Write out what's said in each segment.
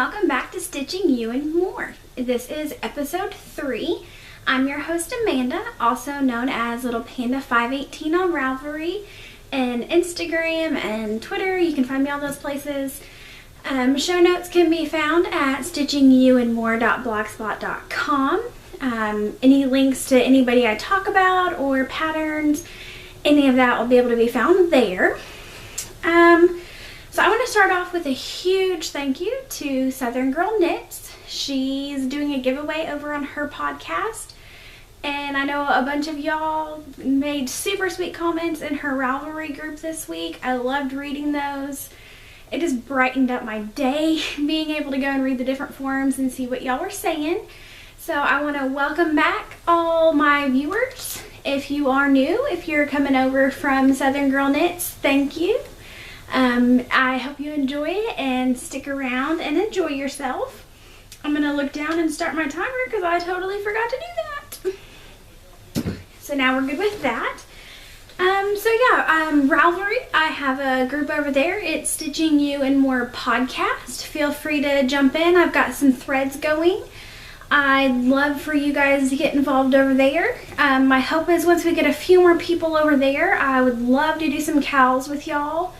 welcome back to Stitching Ewe and More. This is episode 3. I'm your host Amanda, also known as Little Panda 518 on Ravelry and Instagram and Twitter. You can find me all those places. Show notes can be found at stitchingeweandmore.blogspot.com. Any links to anybody I talk about or patterns, any of that will be able to be found there. So I want to start off with a huge thank you to Southern Girl Knits. She's doing a giveaway over on her podcast, and I know a bunch of y'all made super sweet comments in her Ravelry group this week. I loved reading those. It just brightened up my day being able to go and read the different forums and see what y'all were saying. So I want to welcome back all my viewers. If you are new, if you're coming over from Southern Girl Knits, thank you. I hope you enjoy it and stick around and enjoy yourself. I'm going to look down and start my timer because I totally forgot to do that. So now we're good with that. Ravelry, I have a group over there. It's Stitching Ewe and More podcast. Feel free to jump in. I've got some threads going. I'd love for you guys to get involved over there. My hope is once we get a few more people over there, I would love to do some cowls with y'all.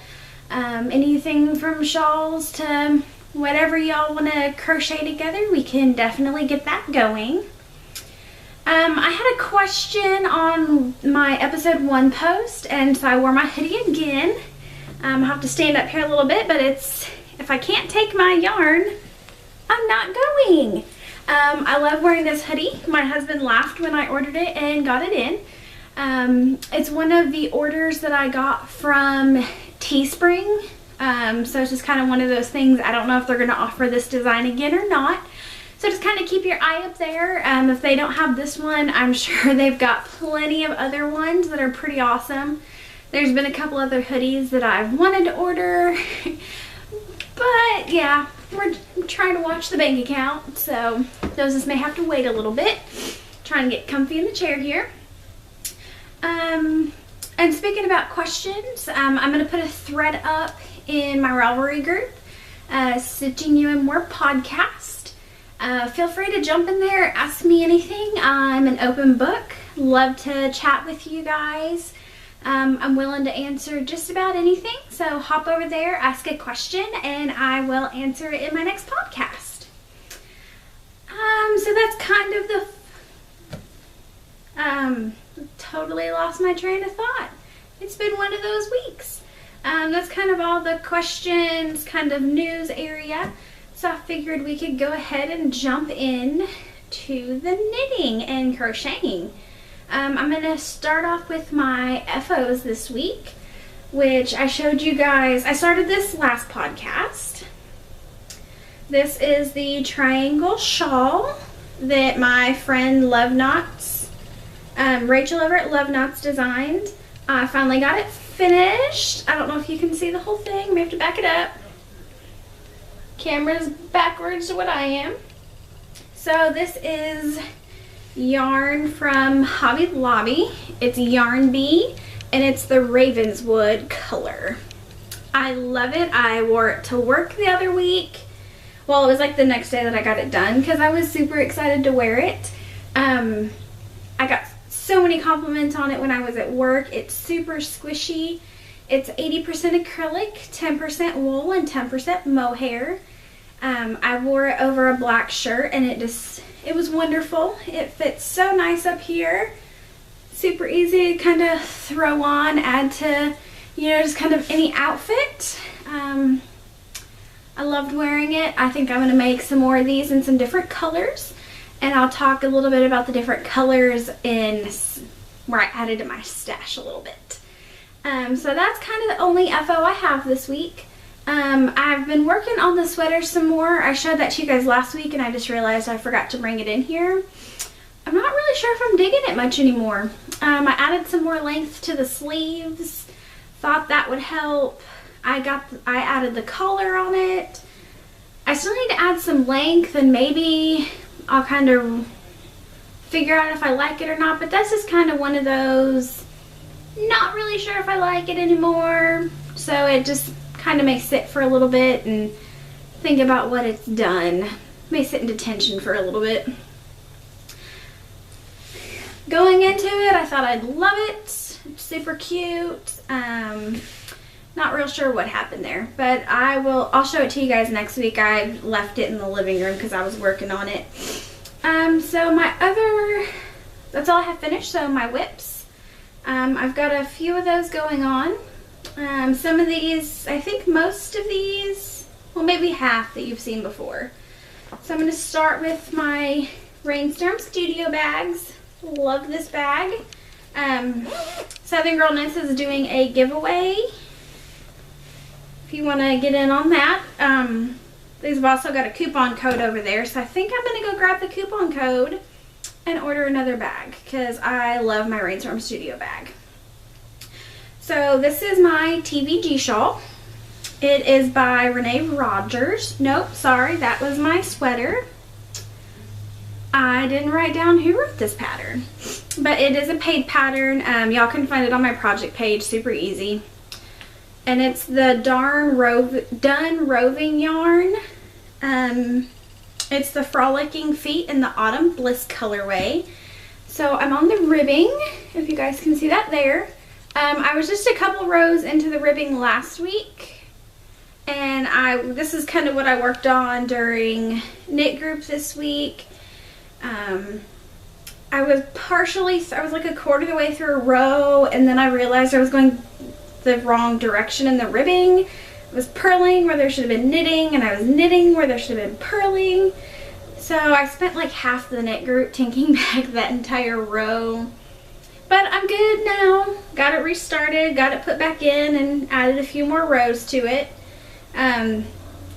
Anything from shawls to whatever y'all want to crochet together, we can definitely get that going. I had a question on my episode 1 post, and so I wore my hoodie again. I'll have to stand up here a little bit, but if I can't take my yarn, I'm not going. I love wearing this hoodie. My husband laughed when I ordered it and got it in. It's one of the orders that I got from Teespring, so it's just kind of one of those things. I don't know if they're going to offer this design again or not, so just kind of keep your eye up there. If they don't have this one, I'm sure they've got plenty of other ones that are pretty awesome. There's been a couple other hoodies that I've wanted to order, but yeah, we're trying to watch the bank account, so those just may have to wait a little bit. Trying to get comfy in the chair here. And speaking about questions, I'm going to put a thread up in my Ravelry group, Stitching Ewe and More podcast. Feel free to jump in there, ask me anything. I'm an open book. Love to chat with you guys. I'm willing to answer just about anything, so hop over there, ask a question, and I will answer it in my next podcast. So that's kind of the... totally lost my train of thought. It's been one of those weeks. That's kind of all the questions, kind of news area. So I figured we could go ahead and jump in to the knitting and crocheting. I'm going to start off with my FOs this week, which I showed you guys. I started this last podcast. This is the triangle shawl that my friend Love Knots, Rachel over at Love Knots designed. I finally got it finished. I don't know if you can see the whole thing. We have to back it up. Camera's backwards to what I am. So this is yarn from Hobby Lobby. It's Yarn Bee, and it's the Ravenswood color. I love it. I wore it to work the other week. Well, it was like the next day that I got it done because I was super excited to wear it. I got so many compliments on it when I was at work. It's super squishy. It's 80% acrylic, 10% wool, and 10% mohair. I wore it over a black shirt, and it was wonderful. It fits so nice up here. Super easy to kind of throw on, add to, just kind of any outfit. I loved wearing it. I think I'm going to make some more of these in some different colors. And I'll talk a little bit about the different colors in where I added to my stash a little bit. So that's kind of the only FO I have this week. I've been working on the sweater some more. I showed that to you guys last week and I just realized I forgot to bring it in here. I'm not really sure if I'm digging it much anymore. I added some more length to the sleeves. Thought that would help. I added the collar on it. I still need to add some length, and maybe I'll kind of figure out if I like it or not, but that's just kind of one of those, not really sure if I like it anymore, so it just kind of may sit for a little bit and think about what it's done. May sit in detention for a little bit. Going into it, I thought I'd love it. Super cute. Not real sure what happened there, but I'll show it to you guys next week. I left it in the living room because I was working on it. So that's all I have finished. So my whips, I've got a few of those going on. Some of these, I think most of these, well, maybe half that you've seen before. So I'm going to start with my Rainstorm Studio bags. Love this bag. Southern Girl Knits is doing a giveaway. If you want to get in on that. They've also got a coupon code over there, so I think I'm going to go grab the coupon code and order another bag because I love my Rainstorm Studio bag. So this is my TVG shawl. It is by Renee Rogers. Nope, sorry, that was my sweater. I didn't write down who wrote this pattern, but it is a paid pattern. Y'all can find it on my project page, super easy. And it's the Done Roving yarn. It's the Frolicking Feet in the Autumn Bliss colorway. So I'm on the ribbing, if you guys can see that there. I was just a couple rows into the ribbing last week, and this is kind of what I worked on during knit group this week. I was like a quarter of the way through a row, and then I realized I was going the wrong direction in the ribbing. I was purling where there should have been knitting, and I was knitting where there should have been purling. So I spent like half the knit group taking back that entire row. But I'm good now. Got it restarted, got it put back in, and added a few more rows to it.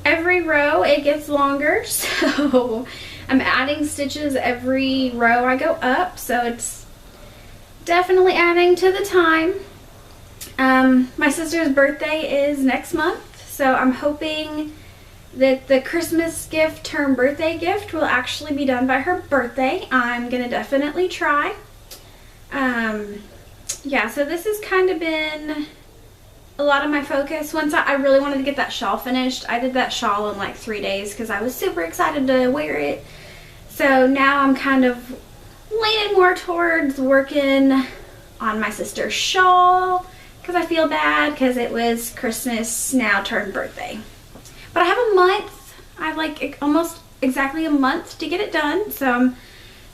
Every row it gets longer, so I'm adding stitches every row I go up, so it's definitely adding to the time. My sister's birthday is next month, so I'm hoping that the Christmas gift turn birthday gift will actually be done by her birthday. I'm gonna definitely try. Yeah, so this has kind of been a lot of my focus. Once I really wanted to get that shawl finished. I did that shawl in like 3 days because I was super excited to wear it. So now I'm kind of leaning more towards working on my sister's shawl because I feel bad because it was Christmas now turned birthday. But I have a month. I have like almost exactly a month to get it done, so I'm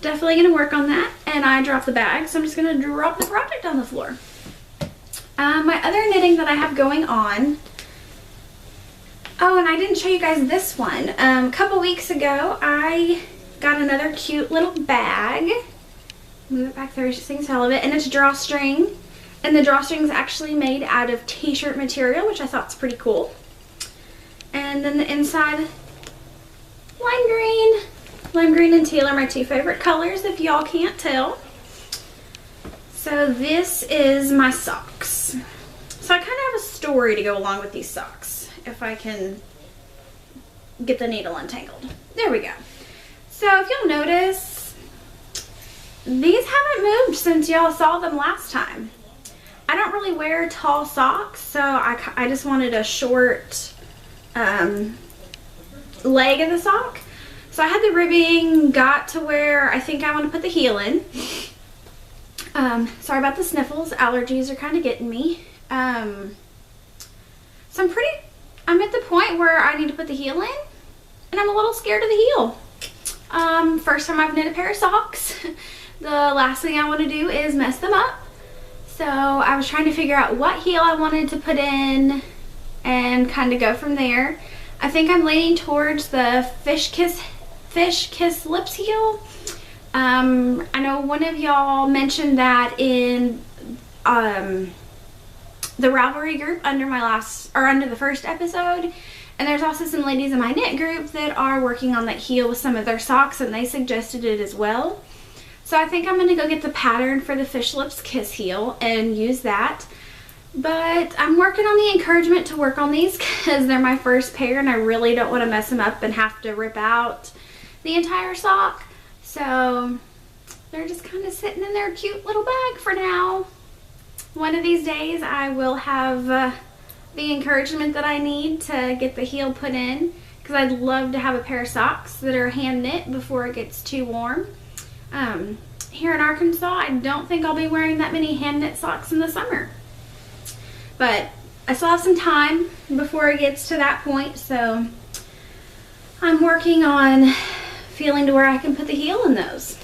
definitely going to work on that. And I dropped the bag, so I'm just going to drop the project on the floor. My other knitting that I have going on, oh, and I didn't show you guys this one. A couple weeks ago I got another cute little bag. Move it back there so you can tell of it, and it's drawstring, and the drawstring is actually made out of t-shirt material, which I thought was pretty cool. And then the inside, lime green and teal are my two favorite colors, if y'all can't tell. So this is my socks. So I kind of have a story to go along with these socks, if I can get the needle untangled. There we go. So if you'll notice, these haven't moved since y'all saw them last time. I don't really wear tall socks, so I just wanted a short leg of the sock. So I had the ribbing, got to where I think I want to put the heel in. Sorry about the sniffles, allergies are kind of getting me. So I'm at the point where I need to put the heel in, and I'm a little scared of the heel. First time I've knit a pair of socks. The last thing I want to do is mess them up. So I was trying to figure out what heel I wanted to put in and kind of go from there. I think I'm leaning towards the Fish Kiss Lips heel. I know one of y'all mentioned that in the Ravelry group under the first episode, and there's also some ladies in my knit group that are working on that heel with some of their socks, and they suggested it as well. So I think I'm going to go get the pattern for the Fish Lips Kiss heel and use that. But I'm working on the encouragement to work on these because they're my first pair, and I really don't want to mess them up and have to rip out the entire sock. So they're just kind of sitting in their cute little bag for now. One of these days I will have the encouragement that I need to get the heel put in because I'd love to have a pair of socks that are hand knit before it gets too warm. Here in Arkansas, I don't think I'll be wearing that many hand knit socks in the summer. But I still have some time before it gets to that point, so I'm working on feeling to where I can put the heel in those.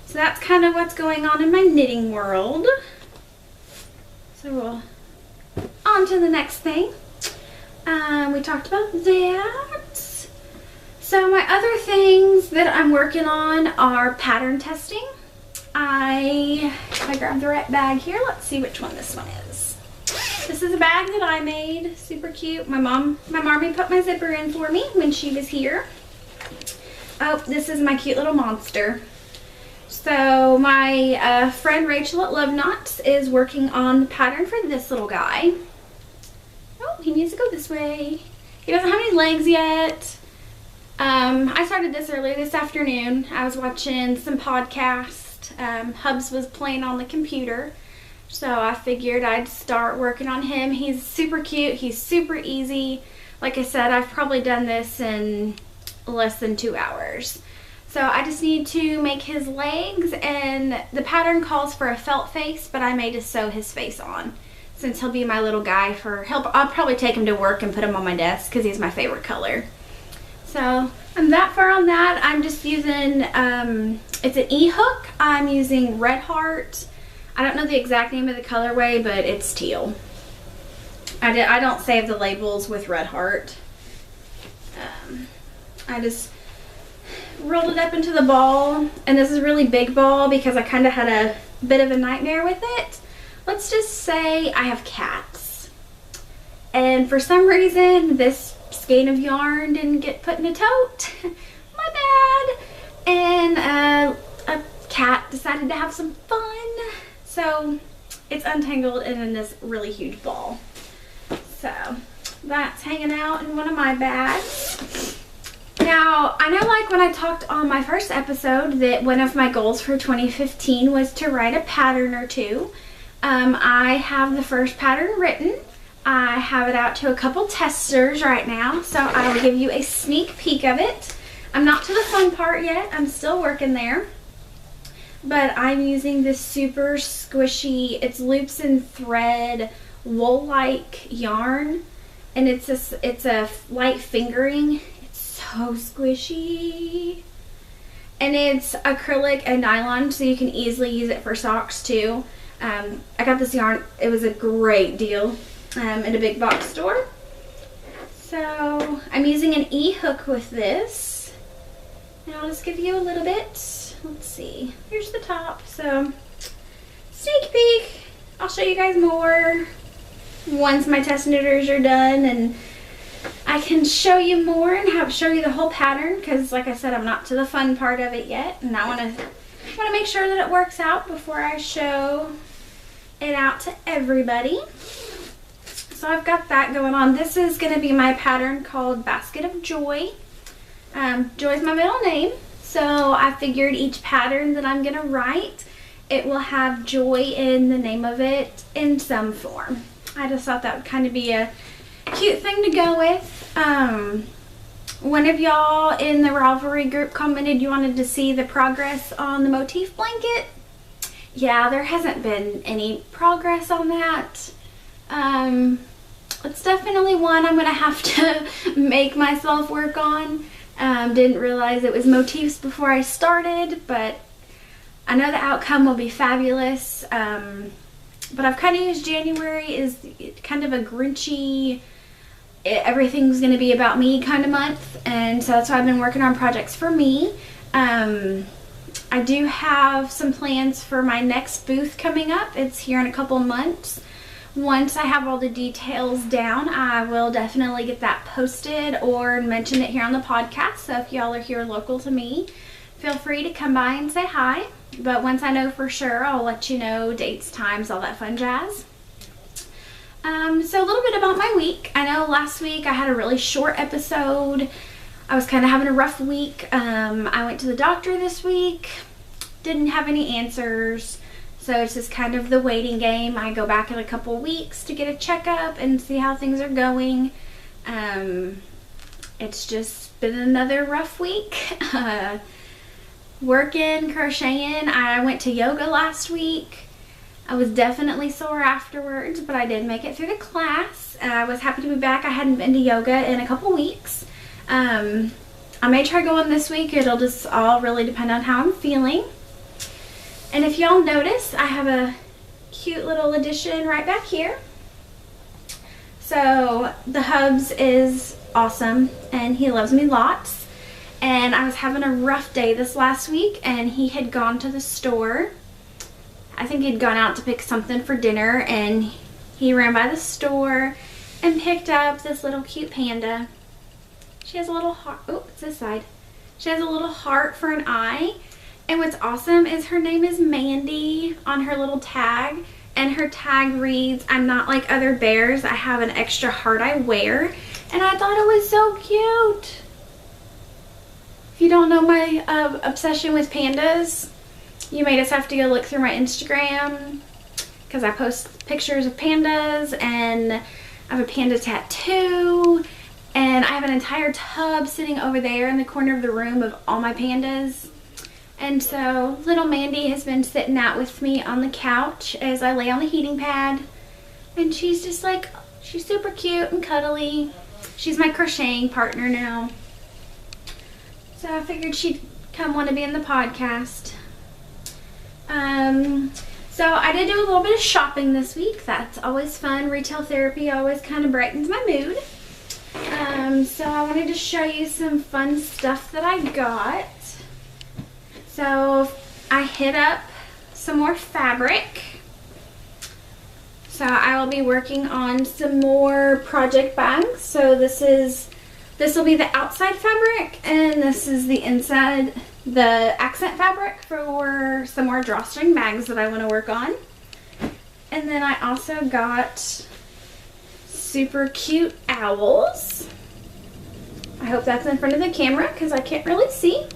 So that's kind of what's going on in my knitting world. So we'll on to the next thing. We talked about that. So my other things that I'm working on are pattern testing. If I grab the right bag here, let's see which one this one is. This is a bag that I made, super cute. My mommy put my zipper in for me when she was here. Oh, this is my cute little monster. So my friend Rachel at Love Knots is working on the pattern for this little guy. Oh, he needs to go this way. He doesn't have any legs yet. I started this earlier this afternoon. I was watching some podcast. Hubs was playing on the computer, so I figured I'd start working on him. He's super cute. He's super easy. Like I said, I've probably done this in less than 2 hours. So I just need to make his legs, and the pattern calls for a felt face, but I may just sew his face on since he'll be my little guy for help. I'll probably take him to work and put him on my desk because he's my favorite color. So I'm that far on that. I'm just using, it's an E-hook. I'm using Red Heart. I don't know the exact name of the colorway, but it's teal. I don't save the labels with Red Heart. I just rolled it up into the ball, and this is a really big ball because I kind of had a bit of a nightmare with it. Let's just say I have cats, and for some reason this skein of yarn didn't get put in a tote. My bad. And a cat decided to have some fun, so it's untangled and in this really huge ball. So that's hanging out in one of my bags. Now, I know, like when I talked on my first episode that one of my goals for 2015 was to write a pattern or two. I have the first pattern written. I have it out to a couple testers right now, so I will give you a sneak peek of it. I'm not to the fun part yet. I'm still working there. But I'm using this super squishy, it's loops and thread, wool-like yarn. And it's a light fingering. So squishy, and it's acrylic and nylon, so you can easily use it for socks too. I got this yarn, it was a great deal in a big box store. So I'm using an E-hook with this, and I'll just give you a little bit. Let's see, here's the top. So sneak peek, I'll show you guys more once my test knitters are done, and I can show you more and show you the whole pattern, because like I said, I'm not to the fun part of it yet, and I want to make sure that it works out before I show it out to everybody. So I've got that going on. This is going to be my pattern called Basket of Joy. Joy is my middle name, so I figured each pattern that I'm going to write, it will have joy in the name of it in some form. I just thought that would kind of be a cute thing to go with. One of y'all in the Ravelry group commented you wanted to see the progress on the motif blanket. Yeah, there hasn't been any progress on that. It's definitely one I'm gonna have to make myself work on. Didn't realize it was motifs before I started, but I know the outcome will be fabulous. But I've kind of used January as kind of a Grinchy, everything's going to be about me kind of month, and so that's why I've been working on projects for me. I do have some plans for my next booth coming up. It's here in a couple months. Once I have all the details down, I will definitely get that posted or mention it here on the podcast. So if y'all are here local to me, feel free to come by and say hi. But once I know for sure, I'll let you know dates, times, all that fun jazz. So a little bit about my week. I know last week I had a really short episode. I was kind of having a rough week. I went to the doctor this week. Didn't have any answers. So it's just kind of the waiting game. I go back in a couple weeks to get a checkup and see how things are going. It's just been another rough week. Working, crocheting. I went to yoga last week. I was definitely sore afterwards, but I did make it through the class. I was happy to be back. I hadn't been to yoga in a couple weeks. I may try going this week. It'll just all really depend on how I'm feeling. And if y'all notice, I have a cute little addition right back here. So the Hubs is awesome and he loves me lots. And I was having a rough day this last week and he had gone to the store. I think he'd gone out to pick something for dinner, and he ran by the store and picked up this little cute panda. She has a little heart. Oh, it's this side. She has a little heart for an eye. And what's awesome is her name is Mandy on her little tag. And her tag reads, "I'm not like other bears. I have an extra heart I wear." And I thought it was so cute. If you don't know my obsession with pandas, you may just have to go look through my Instagram, because I post pictures of pandas, and I have a panda tattoo, and I have an entire tub sitting over there in the corner of the room of all my pandas. And so little Mandy has been sitting out with me on the couch as I lay on the heating pad, and she's just like, she's super cute and cuddly. She's my crocheting partner now. So I figured she'd come want to be in the podcast. So I did do a little bit of shopping this week. That's always fun. Retail therapy always kind of brightens my mood. So I wanted to show you some fun stuff that I got. So I hit up some more fabric. So I will be working on some more project bags. So this will be the outside fabric, and this is the inside, the accent fabric for some more drawstring bags that I want to work on. And then I also got super cute owls. I hope that's in front of the camera because I can't really see.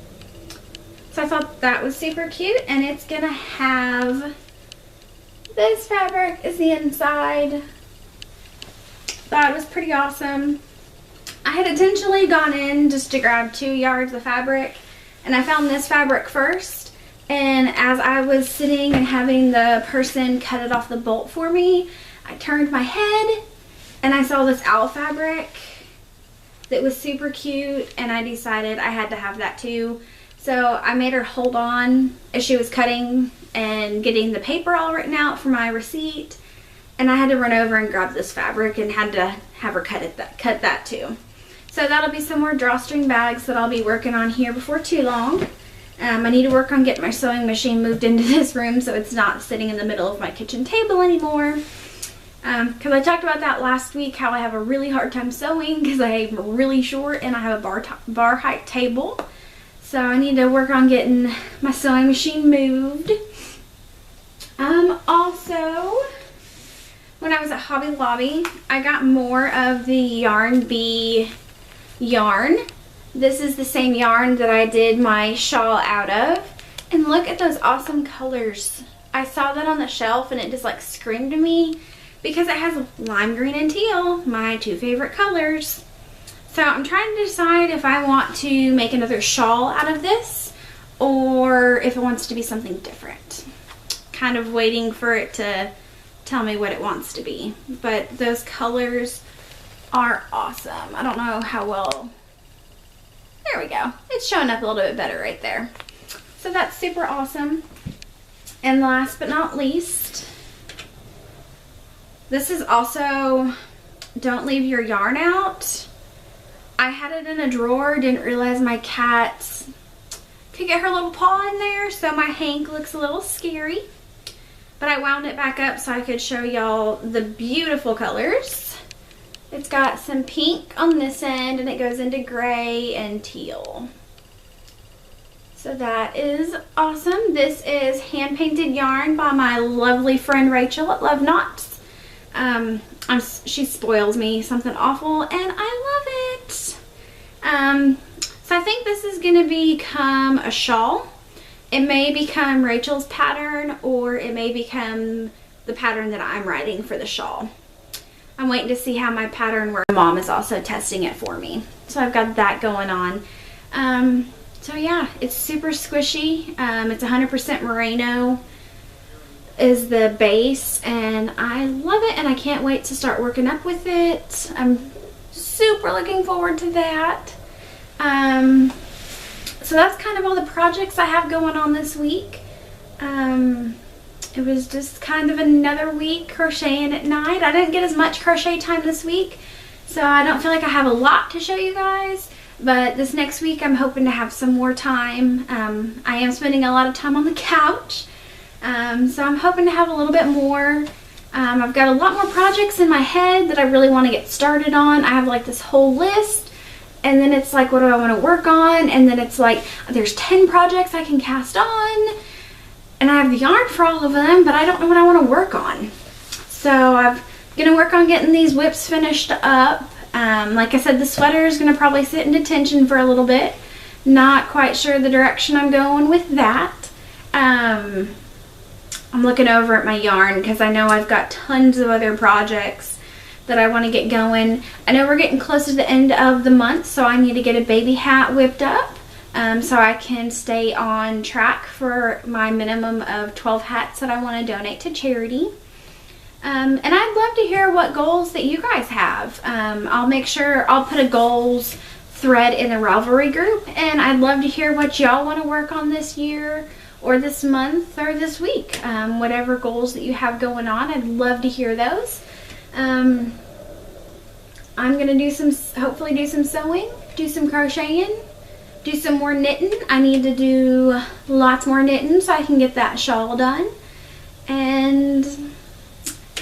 So I thought that was super cute, and it's gonna have this fabric is the inside. Thought it was pretty awesome. I had intentionally gone in just to grab 2 yards of fabric, and I found this fabric first, and as I was sitting and having the person cut it off the bolt for me, I turned my head and I saw this owl fabric that was super cute, and I decided I had to have that too. So I made her hold on as she was cutting and getting the paper all written out for my receipt, and I had to run over and grab this fabric and had to have her cut that too. So that'll be some more drawstring bags that I'll be working on here before too long. I need to work on getting my sewing machine moved into this room so it's not sitting in the middle of my kitchen table anymore. Because I talked about that last week, how I have a really hard time sewing because I'm really short and I have a bar height table. So I need to work on getting my sewing machine moved. Also, when I was at Hobby Lobby, I got more of the Yarn Bee yarn. This is the same yarn that I did my shawl out of. And look at those awesome colors. I saw that on the shelf and it just like screamed to me because it has lime green and teal, my 2 favorite colors. So I'm trying to decide if I want to make another shawl out of this or if it wants to be something different. Kind of waiting for it to tell me what it wants to be. But those colors are awesome. I don't know how well. There we go. It's showing up a little bit better right there. So that's super awesome. And last but not least, this is also Don't Leave Your Yarn Out. I had it in a drawer, didn't realize my cat could get her little paw in there, so my hank looks a little scary. But I wound it back up so I could show y'all the beautiful colors. It's got some pink on this end and it goes into gray and teal. So that is awesome. This is hand-painted yarn by my lovely friend Rachel at Love Knots. She spoils me something awful and I love it. So I think this is going to become a shawl. It may become Rachel's pattern or it may become the pattern that I'm writing for the shawl. I'm waiting to see how my pattern works. My mom is also testing it for me. So I've got that going on. So yeah, it's super squishy. It's 100% merino is the base, and I love it, and I can't wait to start working up with it. I'm super looking forward to that. So that's kind of all the projects I have going on this week. It was just kind of another week crocheting at night. I didn't get as much crochet time this week, so I don't feel like I have a lot to show you guys. But this next week I'm hoping to have some more time. I am spending a lot of time on the couch, so I'm hoping to have a little bit more. I've got a lot more projects in my head that I really want to get started on. I have like this whole list, and then it's like, what do I want to work on? And then it's like, there's 10 projects I can cast on, and I have the yarn for all of them, but I don't know what I want to work on. So I'm gonna work on getting these whips finished up. Like I said, the sweater is gonna probably sit in detention for a little bit. Not quite sure the direction I'm going with that. I'm looking over at my yarn because I know I've got tons of other projects that I want to get going. I know we're getting close to the end of the month, so I need to get a baby hat whipped up so I can stay on track for my minimum of 12 hats that I want to donate to charity. And I'd love to hear what goals that you guys have. I'll make sure I'll put a goals thread in the Ravelry group, and I'd love to hear what y'all want to work on this year or this month or this week. Whatever goals that you have going on, I'd love to hear those. I'm gonna do some, hopefully do some sewing, do some crocheting, do some more knitting. I need to do lots more knitting so I can get that shawl done. And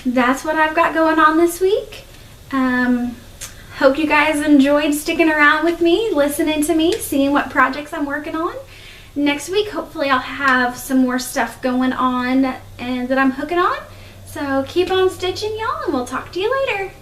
that's what I've got going on this week. Hope you guys enjoyed sticking around with me, listening to me, seeing what projects I'm working on. Next week, hopefully I'll have some more stuff going on and that I'm hooking on. So keep on stitching, y'all, and we'll talk to you later.